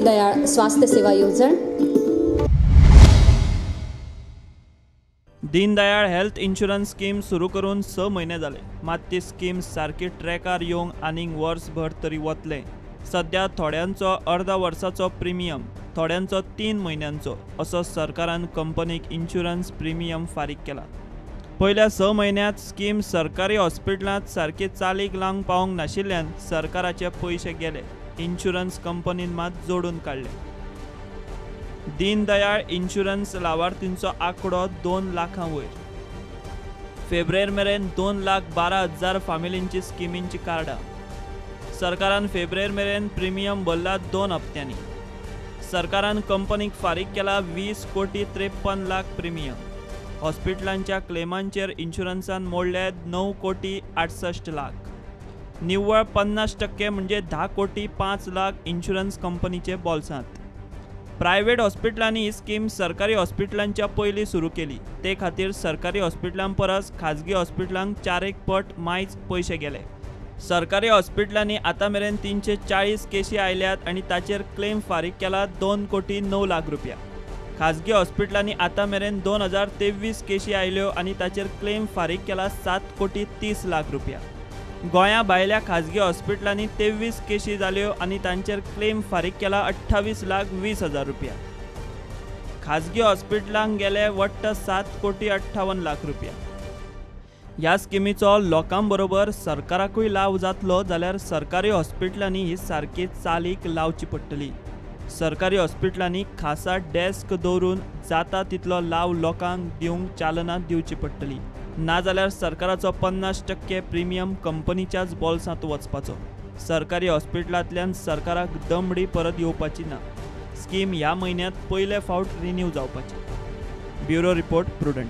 दीनदयाळ स्वास्थ्य सेवा येवजण। दीनदयाळ हेल्थ इन्शुरन्स स्कीम सुरू करून 6 म्हयने जाले, मात ती स्कीम सारकी ट्रॅकार येवंक आनीक वर्सभर तरी वतले। सध्या थोड्यांचो अर्धा वर्साचो प्रिमियम, थोड्यांचो 3 म्हयन्यांचो असो सरकारान कंपनीक इन्शुरन्स प्रिमियम फारीक केला। पयल्या 6 म्हयन्यांत स्कीम सरकारी हॉस्पिटलांत सारकी चालीक लावंक पावंक नाशिल्ल्यान सरकाराचे पयशे गेले, इन्शुरन्स कंपनीन मात जोडून काडले। दीनदयाळ इन्शुरन्स लावार्थींचो आंकडो 2 लाखां वयर। फेब्रुवारी मेरेन 2,12,000 फामिलींची स्किमींची कार्डां। सरकारान फेब्रुवारी मेरेन प्रिमियम भरला 2 हप्त्यांनी। सरकारान कंपनीक फारीक केला 20,53,00,000 प्रिमियम। हॉस्पिटलांच्या क्लेमांचेर इन्शुरन्सान मोडले 9,68,00,000। निव्वळ 50% म्हणजे 10,05,00,000 इन्शुरन्स कंपनीचे बोल्सांत। प्रायव्हेट हॉस्पिटलांनी ही स्कीम सरकारी हॉस्पिटलांच्या पयलीं सुरू केली, ते खातीर सरकारी हॉस्पिटलां परस खाजगी हॉस्पिटलांक 4 पट मायज पयशे गेले। सरकारी हॉस्पिटलांनी आतां मेरेन 340 केसी आयल्यात आनी ताचेर क्लेम फारीक केला 2,09,00,000 रुपया। खाजगी हॉस्पिटलांनी आतां मेरेन 2,023 केसी आयल्यो आनी ताचेर क्लेम फारीक केला 7,30,00,000 रुपया। गोंया भायल्या खाजगी हॉस्पिटलांनी 23 केसी जाल्यो आनी तांचेर क्लेम फारीक केला 28,20,000 रुपया। खाजगी हॉस्पिटलांक गेले वट्ट 7,58,00,000 रुपया। ह्या स्किमीचो लोकां बरोबर सरकाराकूय लाव जातलो जाल्यार सरकारी हॉस्पिटलांनी ही सारकी चालीक लावची पडटली। सरकारी हॉस्पिटलांनी खासा डेस्क दवरून जाता तितलो लाव लोकांक दिवंक चालना दिवची पडटली, नाजाल्यार सरकाराचो 50% प्रिमियम कंपनीच्याच बोल्सांत वचपाचो। सरकारी हॉस्पिटलांतल्यान सरकाराक दमडी परत येवपाची ना। स्कीम ह्या म्हयन्यांत पयले फावट रिन्यू जावपाची। Bureau report, prudent.